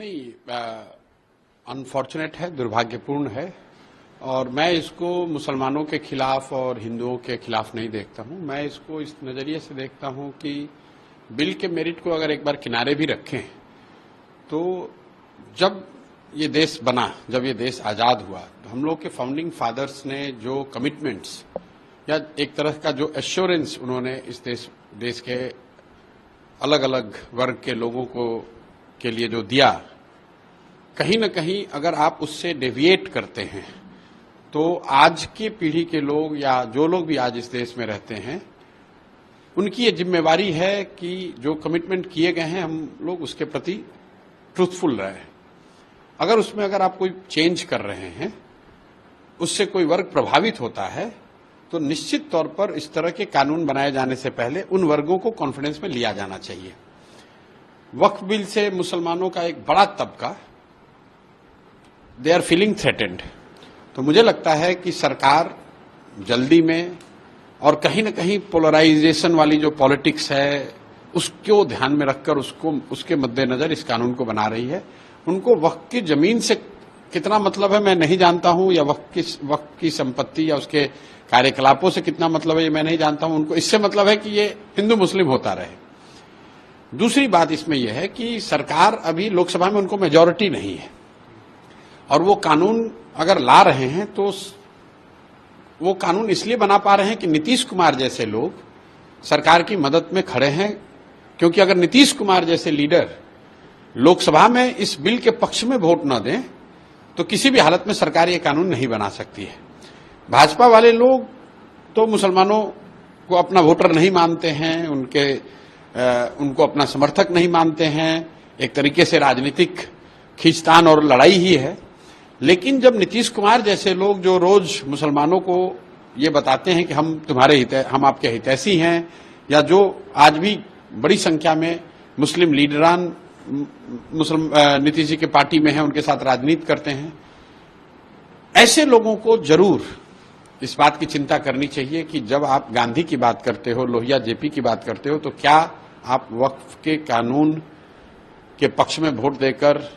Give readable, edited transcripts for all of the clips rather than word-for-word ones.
नहीं, अनफॉर्चुनेट है, दुर्भाग्यपूर्ण है। और मैं इसको मुसलमानों के खिलाफ और हिंदुओं के खिलाफ नहीं देखता हूं। मैं इसको इस नजरिए से देखता हूं कि बिल के मेरिट को अगर एक बार किनारे भी रखें तो जब ये देश बना, जब ये देश आजाद हुआ, तो हम लोग के फाउंडिंग फादर्स ने जो कमिटमेंट्स या एक तरह का जो एश्योरेंस उन्होंने इस देश के अलग अलग वर्ग के लोगों को के लिए जो दिया, कहीं न कहीं अगर आप उससे डेविएट करते हैं तो आज की पीढ़ी के लोग या जो लोग भी आज इस देश में रहते हैं, उनकी ये जिम्मेवारी है कि जो कमिटमेंट किए गए हैं हम लोग उसके प्रति ट्रूथफुल रहे। अगर आप कोई चेंज कर रहे हैं, उससे कोई वर्ग प्रभावित होता है, तो निश्चित तौर पर इस तरह के कानून बनाए जाने से पहले उन वर्गों को कॉन्फिडेंस में लिया जाना चाहिए। वक्फ बिल से मुसलमानों का एक बड़ा तबका दे आर फीलिंग थ्रेटेंड। तो मुझे लगता है कि सरकार जल्दी में और कहीं न कहीं पोलराइजेशन वाली जो पॉलिटिक्स है उसको ध्यान में रखकर उसके मद्देनजर इस कानून को बना रही है। उनको वक्फ की जमीन से कितना मतलब है मैं नहीं जानता हूं, या वक्फ की संपत्ति या उसके कार्यकलापों से कितना मतलब है ये मैं नहीं जानता हूं। उनको इससे मतलब है कि ये हिंदू मुस्लिम होता रहे। दूसरी बात इसमें यह है कि सरकार अभी लोकसभा में उनको मेजॉरिटी नहीं है, और वो कानून अगर ला रहे हैं तो वो कानून इसलिए बना पा रहे हैं कि नीतीश कुमार जैसे लोग सरकार की मदद में खड़े हैं। क्योंकि अगर नीतीश कुमार जैसे लीडर लोकसभा में इस बिल के पक्ष में वोट न दें तो किसी भी हालत में सरकार ये कानून नहीं बना सकती है। भाजपा वाले लोग तो मुसलमानों को अपना वोटर नहीं मानते हैं, उनको अपना समर्थक नहीं मानते हैं। एक तरीके से राजनीतिक खींचतान और लड़ाई ही है। लेकिन जब नीतीश कुमार जैसे लोग जो रोज मुसलमानों को ये बताते हैं कि हम आपके हितैषी हैं, या जो आज भी बड़ी संख्या में मुस्लिम लीडरान नीतीश जी के पार्टी में हैं, उनके साथ राजनीति करते हैं, ऐसे लोगों को जरूर इस बात की चिंता करनी चाहिए कि जब आप गांधी की बात करते हो, लोहिया जेपी की बात करते हो, तो क्या आप वक्फ के कानून के पक्ष में वोट देकर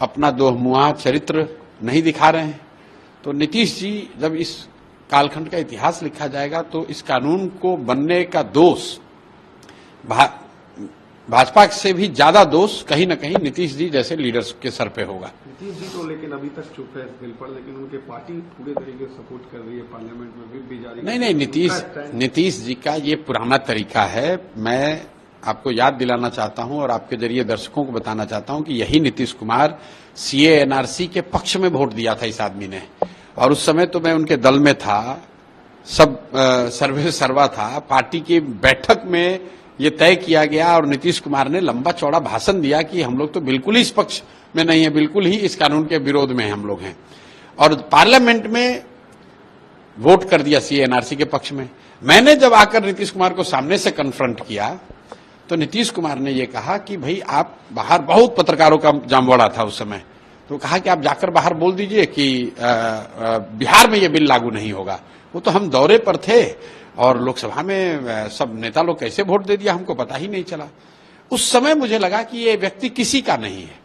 अपना दोमुहा चरित्र नहीं दिखा रहे हैं? तो नीतीश जी, जब इस कालखंड का इतिहास लिखा जाएगा तो इस कानून को बनने का दोष भाजपा से भी ज्यादा दोष कहीं न कहीं नीतीश जी जैसे लीडर्स के सर पे होगा। नीतीश जी तो लेकिन अभी तक चुप है इस बिल पर, लेकिन उनके पार्टी पूरे तरीके से सपोर्ट कर रही है, पार्लियामेंट में व्हिप भी जारी। नहीं, नीतीश जी का ये पुराना तरीका है। मैं आपको याद दिलाना चाहता हूं और आपके जरिए दर्शकों को बताना चाहता हूं कि यही नीतीश कुमार सीए एनआरसी के पक्ष में वोट दिया था इस आदमी ने, और उस समय तो मैं उनके दल में था, सब सर्वे सर्वा था। पार्टी की बैठक में ये तय किया गया और नीतीश कुमार ने लंबा चौड़ा भाषण दिया कि हम लोग तो बिल्कुल ही इस पक्ष में नहीं है, बिल्कुल ही इस कानून के विरोध में हम लोग हैं, और पार्लियामेंट में वोट कर दिया सीए एनआरसी के पक्ष में। मैंने जब आकर नीतीश कुमार को सामने से कन्फ्रंट किया तो नीतीश कुमार ने ये कहा कि भाई आप बाहर, बहुत पत्रकारों का जामवाड़ा था उस समय, तो कहा कि आप जाकर बाहर बोल दीजिए कि बिहार में ये बिल लागू नहीं होगा। वो तो हम दौरे पर थे और लोकसभा में सब नेता लोग कैसे वोट दे दिया हमको पता ही नहीं चला। उस समय मुझे लगा कि ये व्यक्ति किसी का नहीं है,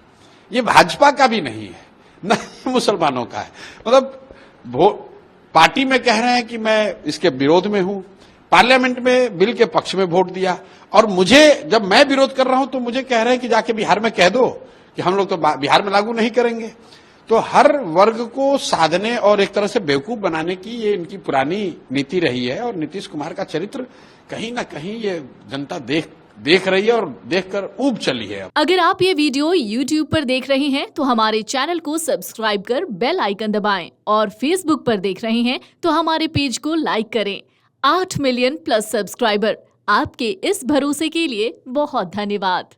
ये भाजपा का भी नहीं है, न मुसलमानों का है। मतलब पार्टी में कह रहे हैं कि मैं इसके विरोध में हूं, पार्लियामेंट में बिल के पक्ष में वोट दिया, और मुझे जब मैं विरोध कर रहा हूं तो मुझे कह रहे हैं कि जाके बिहार में कह दो कि हम लोग तो बिहार में लागू नहीं करेंगे। तो हर वर्ग को साधने और एक तरह से बेवकूफ बनाने की ये इनकी पुरानी नीति रही है, और नीतीश कुमार का चरित्र कहीं ना कहीं ये जनता देख रही है और देखकर ऊब चली है। अगर आप ये वीडियो YouTube पर देख रहे हैं तो हमारे चैनल को सब्सक्राइब कर बेल आइकन दबाएं, और Facebook पर देख रहे हैं तो हमारे पेज को लाइक करें। 8 मिलियन प्लस सब्सक्राइबर, आपके इस भरोसे के लिए बहुत धन्यवाद।